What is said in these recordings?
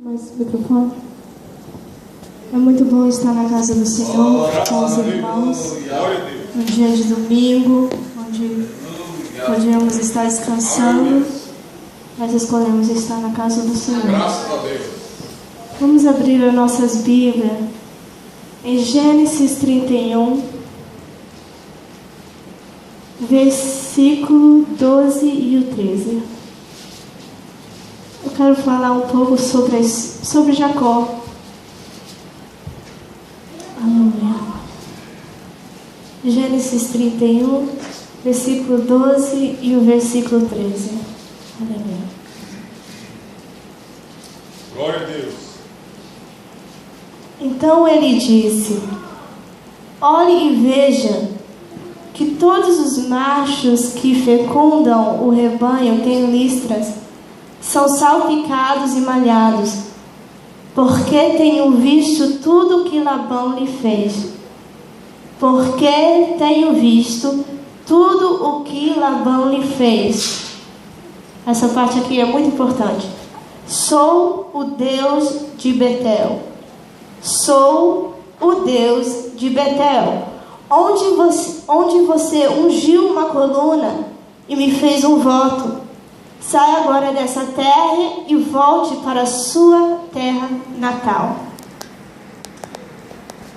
Mais microfone. É muito bom estar na casa do Senhor com os irmãos no dia de domingo, onde podemos estar descansando, mas escolhemos estar na casa do Senhor. Vamos abrir as nossas Bíblias em Gênesis 31, versículo 12 e o 13. Eu quero falar um pouco sobre Jacó. Aleluia. Gênesis 31, versículo 12 e o versículo 13. Aleluia. Glória a Deus. Então ele disse: olhe e veja que todos os machos que fecundam o rebanho têm listras, são salpicados e malhados, porque tenho visto tudo que Labão lhe fez. Porque tenho visto tudo o que Labão lhe fez. Essa parte aqui é muito importante. Sou o Deus de Betel. Sou o Deus de Betel, onde você ungiu uma coluna e me fez um voto. Saia agora dessa terra e volte para a sua terra natal.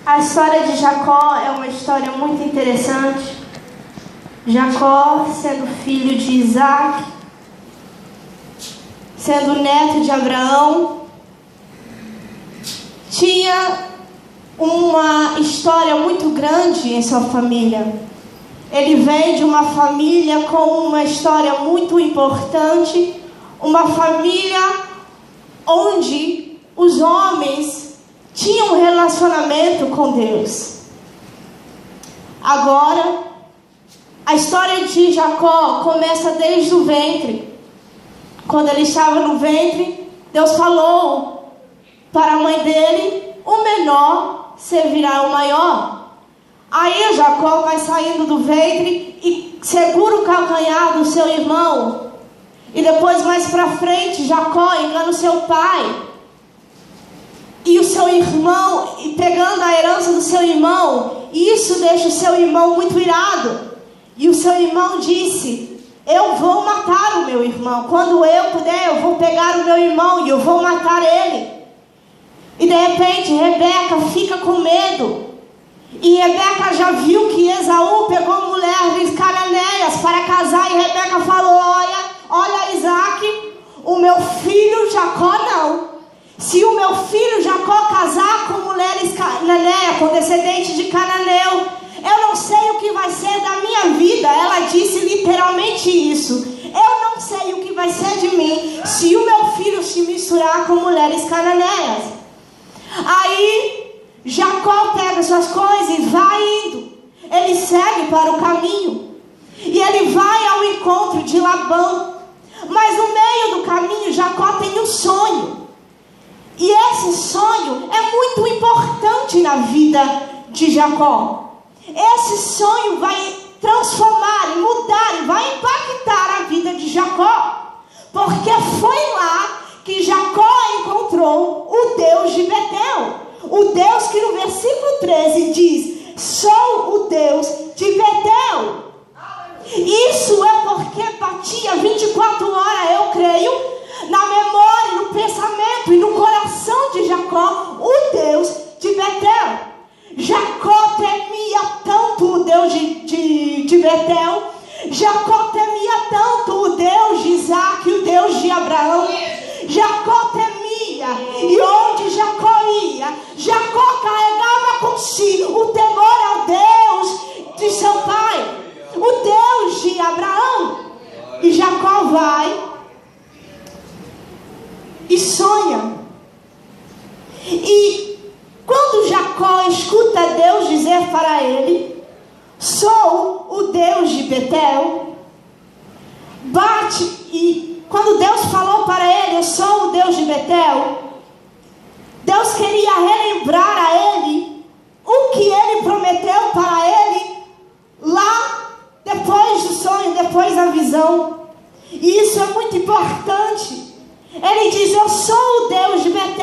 A história de Jacó é uma história muito interessante. Jacó sendo filho de Isaac, sendo neto de Abraão, tinha uma história muito grande em sua família. Ele vem de uma família com uma história muito importante, uma família onde os homens tinham um relacionamento com Deus. Agora, a história de Jacó começa desde o ventre. Quando ele estava no ventre, Deus falou para a mãe dele: o menor servirá ao maior. Aí Jacó vai saindo do ventre e segura o calcanhar do seu irmão. E depois, mais para frente, Jacó engana o seu pai. E o seu irmão, e pegando a herança do seu irmão, isso deixa o seu irmão muito irado. E o seu irmão disse: eu vou matar o meu irmão. Quando eu puder, eu vou pegar o meu irmão e eu vou matar ele. E de repente, Rebeca fica com medo. E Rebeca já viu que Esaú pegou mulheres cananéias para casar. E Rebeca falou: olha Isaac, o meu filho Jacó não. Se o meu filho Jacó casar com mulheres cananéias, com descendentes de cananeu, eu não sei o que vai ser da minha vida. Ela disse literalmente isso: eu não sei o que vai ser de mim se o meu filho se misturar com mulheres cananeias. Aí Jacó pega suas coisas e vai indo. Ele segue para o caminho e ele vai ao encontro de Labão. Mas no meio do caminho, Jacó tem um sonho. E esse sonho é muito importante na vida de Jacó. Esse sonho vai transformar e mudar e vai impactar a vida de Jacó. Porque foi lá que Jacó encontrou o Deus de Betel. O Deus que no versículo 13 diz: sou o Deus de Betel. Isso é porque batia 24 horas, eu creio, na memória, no pensamento e no coração de Jacó, o Deus de Betel. Jacó temia tanto o Deus de Betel. Jacó temia tanto o Deus de Isaac, o Deus de Abraão. Jacó temia, e onde Jacó ia, Jacó carregava com si o temor ao Deus de seu pai, o Deus de Abraão. E Jacó vai e sonha. E quando Jacó escuta Deus dizer para ele: sou o Deus de Betel, bate. E quando Deus falou para ele: eu sou o Deus de Betel, Deus queria relembrar a ele o que ele prometeu para ele lá depois do sonho, depois da visão. E isso é muito importante. Ele diz: eu sou o Deus de Betel.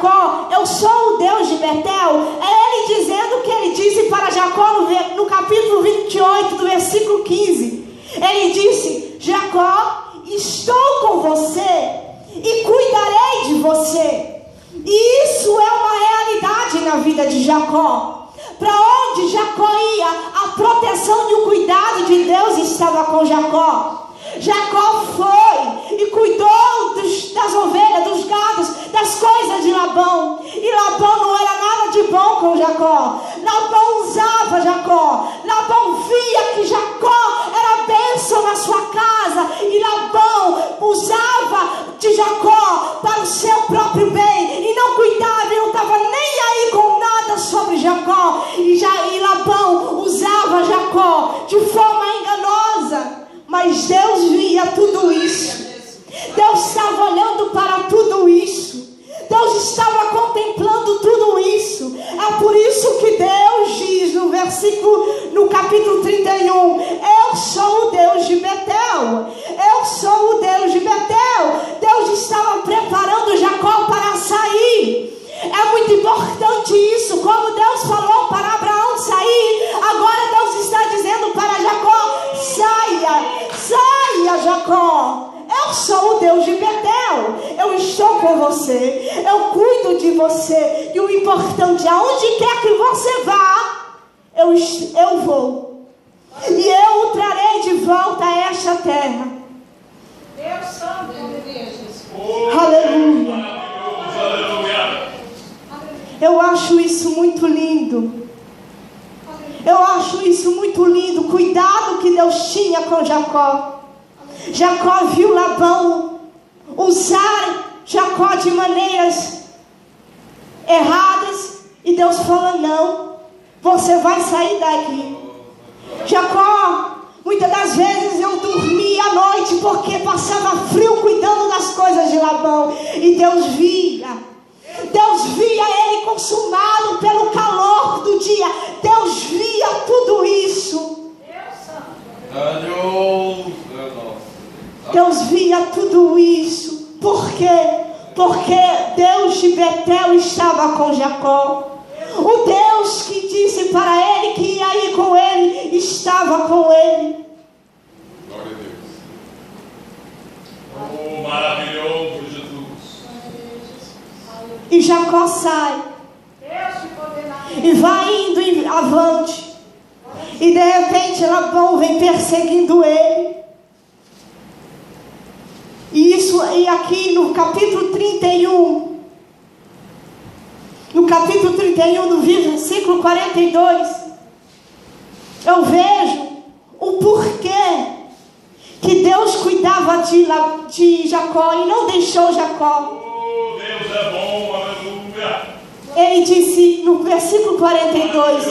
Jacó: eu sou o Deus de Betel. É ele dizendo o que ele disse para Jacó no capítulo 28, do versículo 15. Ele disse: Jacó, estou com você e cuidarei de você. E isso é uma realidade na vida de Jacó. Para onde Jacó ia, a proteção e o cuidado de Deus estava com Jacó. Jacó foi e cuidou das ovelhas, dos gados, das coisas de Labão. E Labão não era nada de bom com Jacó. Labão usava Jacó. Labão via que Jacó era bênção na sua casa. E Labão usava de Jacó para o seu próprio bem. E não cuidava, e não estava nem aí com nada sobre Jacó. E Labão usava Jacó de forma enganosa. Mas Deus via tudo isso. Deus estava olhando para tudo isso. Deus estava contemplando tudo isso. É por isso que Deus diz no capítulo 31: eu sou o Deus de Betel. Eu sou o Deus de Betel. Deus estava preparando Jacó para sair. É muito importante isso. Como Deus falou para Abraão sair, agora Deus está dizendo para Jacó: saia, Jacó. Eu sou o Deus de Betel. Eu estou com você. Eu cuido de você. E o importante, aonde quer que você vá, eu vou. E eu o trarei de volta a esta terra. Deus santo, aleluia. Eu acho isso muito lindo. Eu acho isso muito lindo. O cuidado que Deus tinha com Jacó. Jacó viu Labão usar Jacó de maneiras erradas. E Deus falou: não, você vai sair daqui. Jacó, muitas das vezes eu dormia à noite porque passava frio cuidando das coisas de Labão. E Deus via ele consumado pelo calor do dia. Deus via tudo isso. Deus via tudo isso. Por quê? Porque Deus de Betel estava com Jacó. O Deus que disse para ele que ia ir com ele, estava com ele. Glória a Deus. Oh, maravilhoso Jesus. E Jacó sai. E vai indo avante. E de repente Labão vem perseguindo ele. E aqui no capítulo 31. No capítulo 31, no versículo 42. Eu vejo o porquê que Deus cuidava de Jacó e não deixou Jacó. Oh, Deus é bom, aleluia. Ele disse no versículo 42: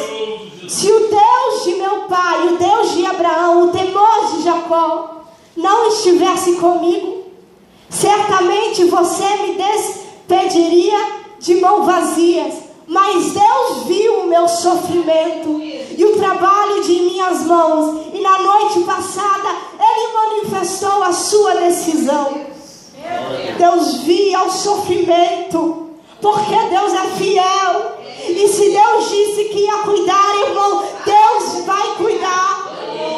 se o Deus de meu pai, o Deus de Abraão, o temor de Jacó, não estivesse comigo, certamente você me despediria de mãos vazias. Mas Deus viu o meu sofrimento e o trabalho de minhas mãos, e na noite passada Ele manifestou a sua decisão. Deus via o sofrimento, porque Deus é fiel. E se Deus disse que ia cuidar, irmão, Deus vai cuidar.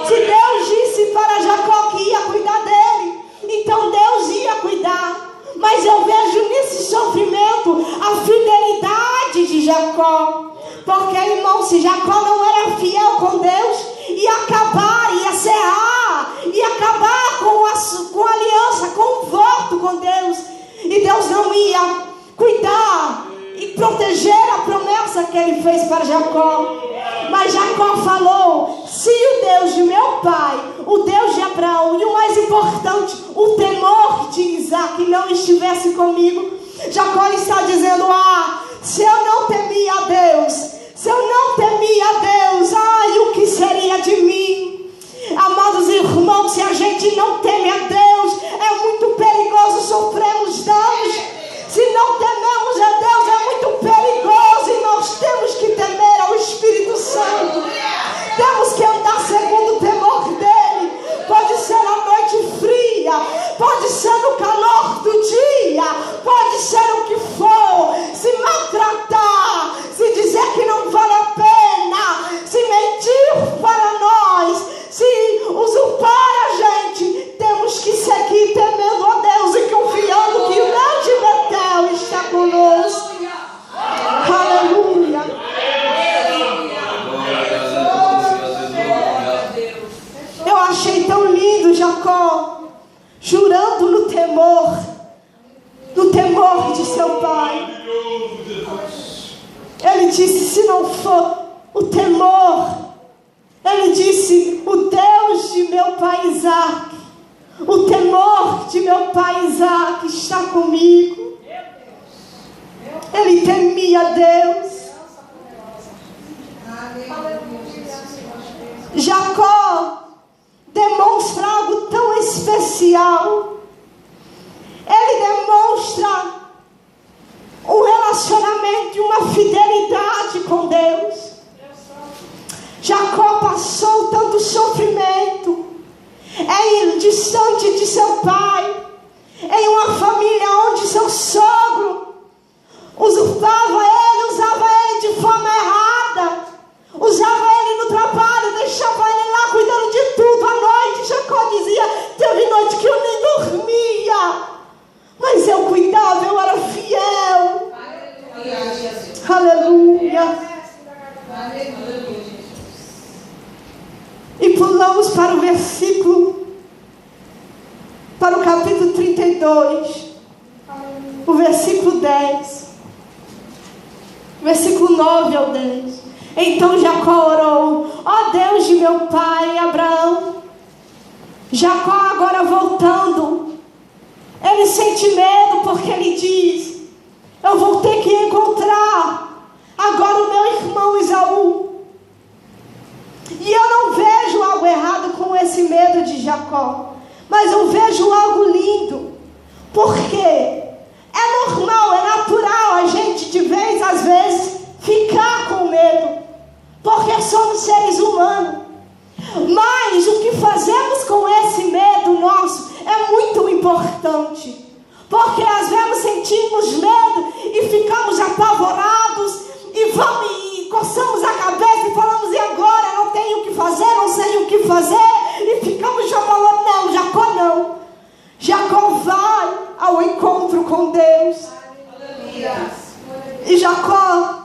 Se Deus disse para Jacó que ia cuidar dele, então Deus ia cuidar. Mas eu vejo nesse sofrimento a fidelidade de Jacó. Porque, irmão, se Jacó não era fiel com Deus, ia acabar, ia cerrar, ia acabar com a aliança, com o voto com Deus. E Deus não ia cuidar e proteger a promessa que ele fez para Jacó. Mas Jacó falou: se o Deus de meu pai, o Deus de Abraão e o mais importante, o temor de Isaac não estivesse comigo, Jacó está dizendo: se eu não temia a Deus, se eu não temia a Deus, o que seria de mim? Amados irmãos, se a gente não teme a Deus, é muito perigoso sofrermos danos. Se não tememos a Deus, é muito perigoso, e nós temos que temer ao Espírito Santo. Temos que andar segundo o temor dele. Pode ser a noite fria, pode ser no calor do dia, pode ser o que for. Se de seu pai. Maravilhoso, Jesus. Ele disse: se não for o temor, ele disse: o Deus de meu pai Isaac, o temor de meu pai Isaac está comigo. Ele temia Deus. Jacó demonstra algo tão especial. Ele demonstra um relacionamento e uma fidelidade com Deus. Jacó passou tanto sofrimento distante de seu pai, em uma família onde seu sogro usurpava ele, usava ele de forma errada, usava ele no trabalho, deixava ele lá cuidando de tudo. À noite Jacó dizia: teve noite que eu nem dormia, mas eu cuidava, eu era fiel. Aleluia. E pulamos para o para o capítulo 32, o versículo 10, versículo 9 ao 10. Então Jacó orou: ó Deus de meu pai Abraão. Jacó agora voltando, ele sente medo porque ele diz: eu vou ter que encontrar agora o meu irmão Esaú. E eu não vejo algo errado com esse medo de Jacó, mas eu vejo algo lindo, porque é normal, é natural a gente de vez às vezes ficar com medo, porque somos seres humanos. Mas o que fazemos com esse medo nosso é muito importante, porque às vezes sentimos medo e ficamos apavorados e vamos e coçamos a cabeça e falamos: e agora? Não tenho o que fazer, não sei o que fazer, e ficamos já falando: não, Jacó não. Jacó vai ao encontro com Deus. E Jacó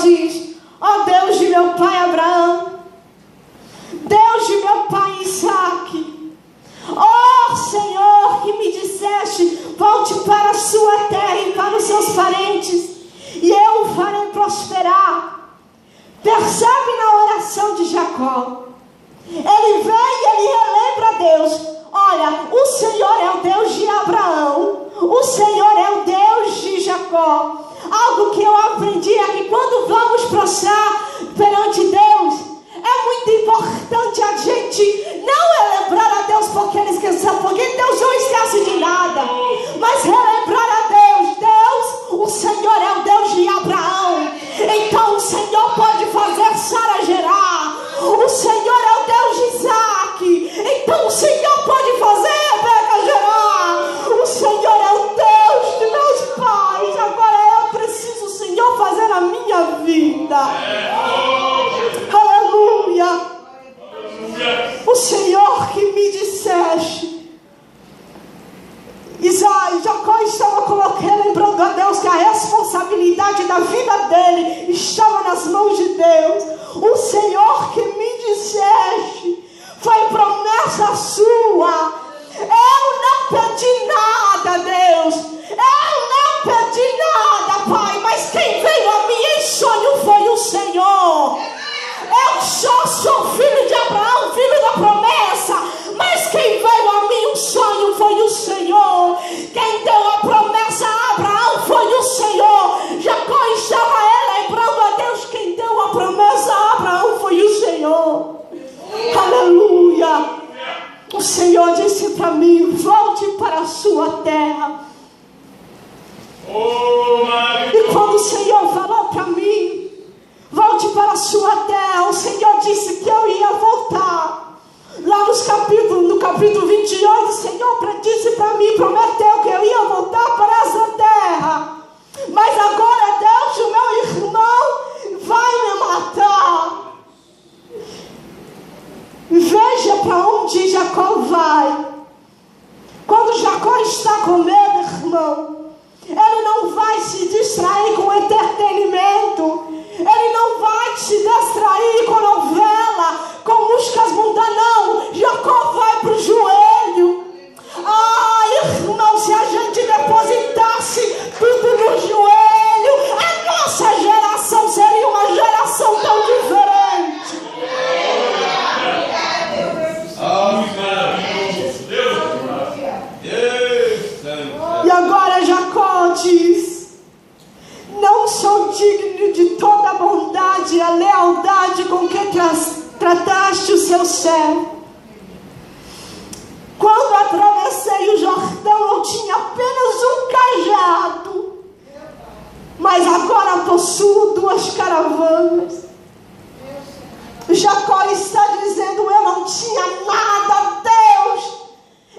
diz: ó Deus de meu pai Abraão, Deus de meu pai Isaac, ó Senhor, que me disseste: volte para a sua terra e para os seus parentes, e eu o farei prosperar. Percebe na oração de Jacó, ele vem e ele relembra a Deus: olha, o Senhor é o Deus de Abraão, o Senhor é o Deus de Jacó. Algo que eu aprendi é que quando vamos prostrar perante Deus, é muito importante a gente não relembrar a Deus porque ele esqueceu, porque Deus não esquece de nada, mas relembrar a Deus: Deus, o Senhor é o Deus de Abraão, então o Senhor pode fazer Sara gerar. O Senhor é o Deus de Isaac, então o Senhor pode fazer Rebeca gerar. O Senhor é o Deus de meus pais, agora eu preciso o Senhor fazer a minha vida. Aleluia. O Senhor que me disseste. Jacó estava lembrando a Deus que a responsabilidade da vida dele estava nas mãos de Deus. O Senhor que me disseste foi promessa sua. Eu não pedi nada, Deus, eu não pedi nada, Pai, mas quem veio a mim em sonho foi o Senhor. Eu sou filho de Abraão, filho da promessa, mas quem veio a mim um sonho foi o Senhor. Quem deu a promessa a Abraão foi o Senhor. Jacó estava lembrando a Deus: quem deu a promessa a Abraão foi o Senhor. Aleluia. O Senhor disse para mim: volte para a sua terra. E quando o Senhor falou para mim: volte para a sua terra, o Senhor disse que eu ia voltar. Lá no capítulo 28, o Senhor disse para mim, prometeu que eu ia voltar para essa terra. Mas agora Deus, o meu irmão, vai me matar. Veja para onde Jacó vai. Quando Jacó está com medo, irmão, ele não vai se distrair com entretenimento. Ele não vai se distrair com novela, com músicas mundanas, não. Jacó vai para o joelho. Irmão, se a gente depositar E agora Jacó diz: não sou digno de toda a bondade e a lealdade com que trataste o seu servo. Quando atravessei o Jordão, eu tinha apenas um cajado, mas agora possuo 2 caravanas. Jacó está dizendo: eu não tinha nada, Deus.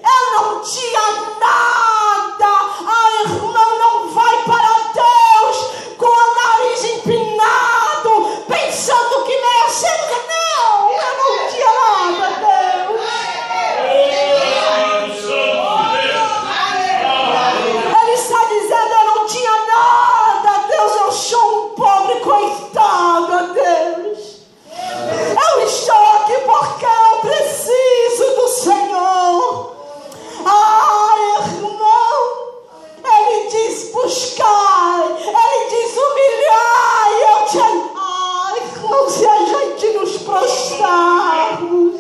Eu não tinha nada. Ah, irmão, não vai para Deus com o nariz empinado, pensando que merecemos. Não, eu não tinha nada, Deus. Ele está dizendo: eu não tinha nada, Deus. Eu sou um pobre coitado, Deus. Eu estou aqui porque eu preciso do Senhor. Ah, irmão, Ele diz buscar, Ele diz humilhar, eu te... Ah, irmão, se a gente nos prostrarmos.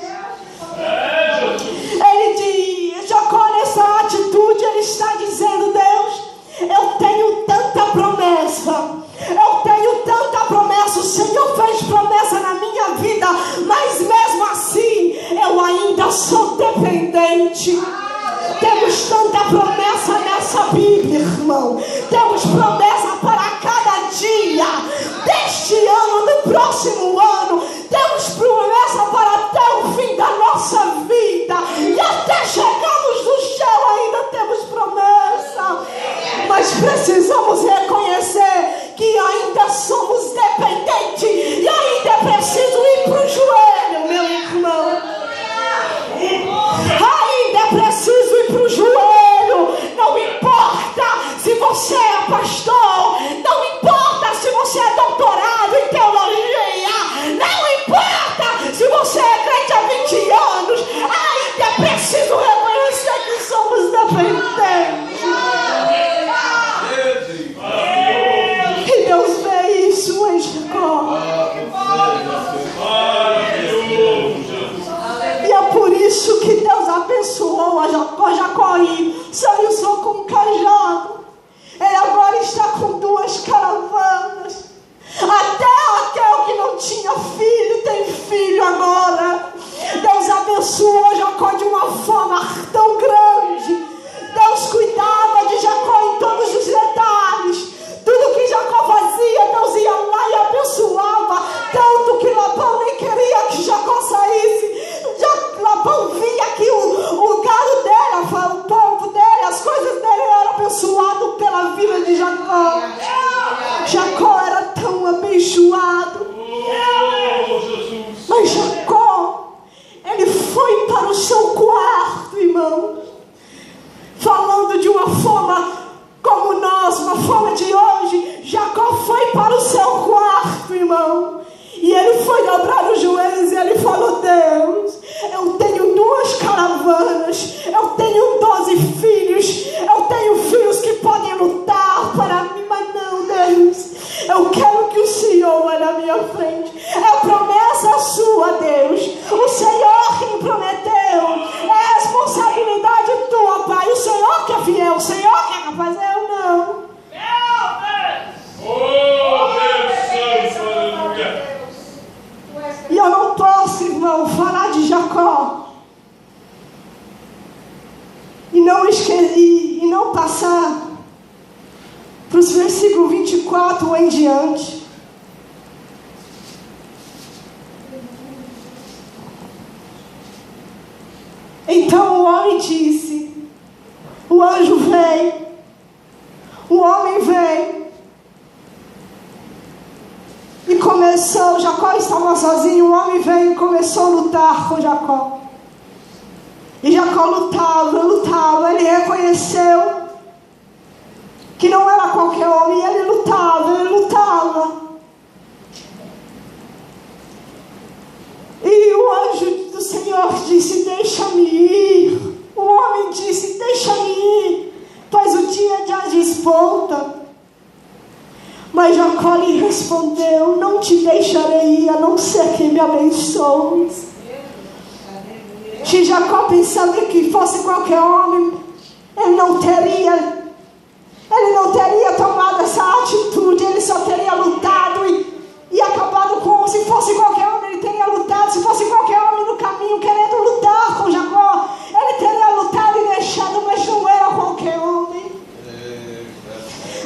Ele diz, Jacó, nessa atitude, ele está dizendo: Deus, eu tenho tanta promessa, o Senhor fez promessa na minha vida, mas mesmo assim, eu ainda sou dependente. Temos tanta promessa nessa Bíblia, irmão. Temos promessa para cada dia deste ano, do próximo ano. Temos promessa para até o fim da nossa vida. E até chegarmos no céu ainda temos promessa. Mas precisamos reconhecer que ainda somos dependentes. E ainda é preciso ir para o joelho, meu irmão. Ainda é preciso ir para o joelho. Não importa se você é pastor, não importa se você é doutorado em teologia, não importa se você é crente há 20 anos, ainda é preciso reconhecer que somos dependentes. E Deus vê isso em Jacó. E é por isso que Deus abençoou a Jacó e saiu só com um cajado. Ele agora está com 2 caravanas. Até aquele que não tinha filho tem filho agora. Deus abençoou Jacó de uma forma tão grande. Deus cuidava de Jacó em todos os detalhes. Tudo que Jacó fazia, Deus ia lá e abençoava. Tanto que Labão nem queria que Jacó saísse. Labão via que o gado dela, o povo dele, as coisas dele eram abençoadas pela vida de Jacó. Jacó era tão abençoado. Mas Jacó, ele foi para o seu quarto, irmão. Falando de uma forma como nós, uma forma de hoje, Jacó foi para o seu quarto, irmão. E ele foi dobrar os joelhos e ele falou: Deus, eu tenho 2 caravanas, eu tenho 12 filhos, eu tenho filhos que podem lutar para mim, mas não, Deus, eu quero que o Senhor olhe à minha frente. É promessa sua, Deus. O Senhor que me prometeu, é responsabilidade tua, Pai. O Senhor que é fiel, o Senhor que é capaz, eu não. E eu não posso, irmão, falar de Jacó e não passar para os versículos 24 em diante. Então o homem disse, o anjo veio, o homem veio. E começou, Jacó estava sozinho, o homem veio e começou a lutar com Jacó. E Jacó lutava, ele reconheceu que não era qualquer homem, ele lutava. E o anjo do Senhor disse: deixa-me ir. O homem disse: deixa-me ir, pois o dia já desponta. Mas Jacó lhe respondeu: não te deixarei ir, a não ser que me abençoes. Se Jacó pensava que fosse qualquer homem, ele não teria tomado essa atitude, ele só teria lutado e acabado com, se fosse qualquer homem, ele teria lutado, se fosse qualquer homem no caminho querendo lutar com Jacó, ele teria lutado e deixado, mas não era qualquer homem.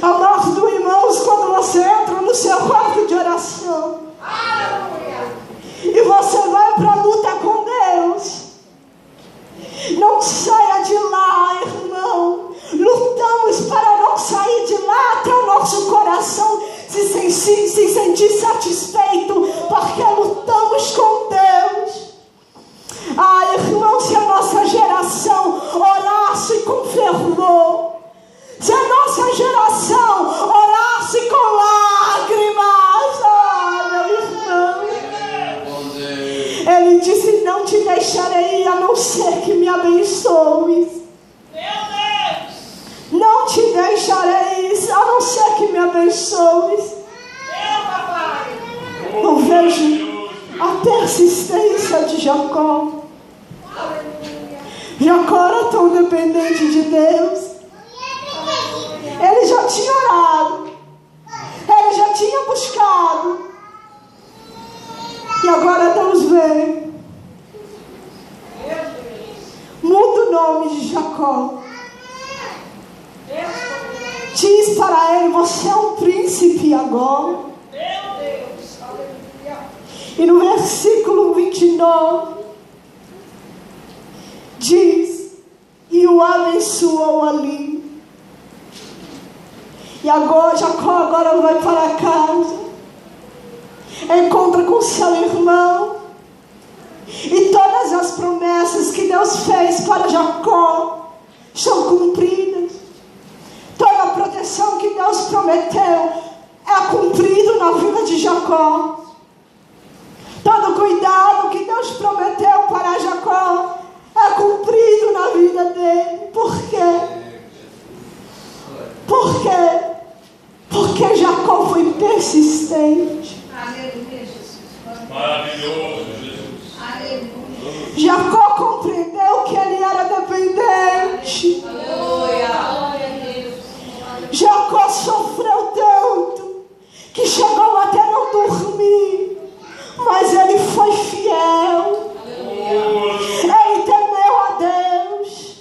Amado irmãos, quando você entra no seu quarto de oração, e você vai para a luta com Deus, não saia de lá, irmão. Lutamos para não sair de lá até o nosso coração se sentir satisfeito, porque lutamos com Deus. Irmão, se a nossa geração orasse com fervor, se a nossa geração orasse com lágrimas, meu irmão, ele disse: não te deixarei a não ser que me abençoes. Não te deixarei a não ser que me abençoes. Eu vejo a persistência de Jacó. Jacó era tão dependente de Deus. Ele já tinha orado, ele já tinha buscado, e agora Deus vem, muda o nome de Jacó, diz para ele: você é um príncipe agora. E no versículo 29 diz: e o abençoou ali. E agora Jacó vai para casa, encontra com seu irmão, e todas as promessas que Deus fez para Jacó são cumpridas. Toda a proteção que Deus prometeu é cumprido na vida de Jacó. Todo o cuidado que Deus prometeu para Jacó é cumprido na vida dele. Por quê? Por quê? Porque Jacó foi persistente. Aleluia, Jesus. Maravilhoso, Jesus. Aleluia. Jacó compreendeu que ele era dependente. Aleluia. Jacó sofreu tanto que chegou até não dormir, mas ele foi fiel. Ele temeu a Deus.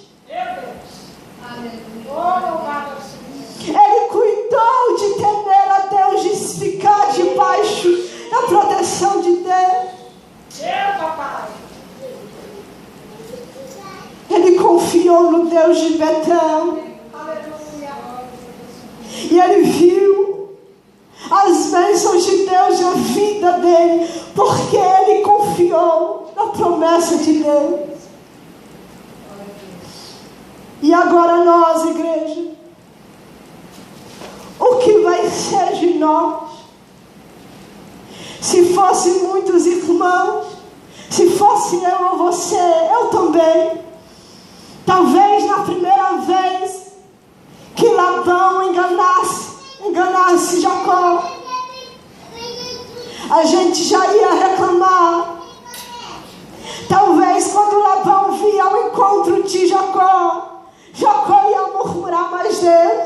Ele cuidou de temer a Deus, de ficar debaixo da proteção de Deus. Ele confiou no Deus de Betel. E ele viu as bênçãos de Deus na vida dele, porque ele confiou na promessa de Deus. E agora nós, igreja, o que vai ser de nós? Se fossem muitos irmãos, se fosse eu ou você, eu também, talvez na primeira vez que Labão enganasse Jacó, a gente já ia reclamar. Talvez quando Labão via o encontro de Jacó ia murmurar mais dele.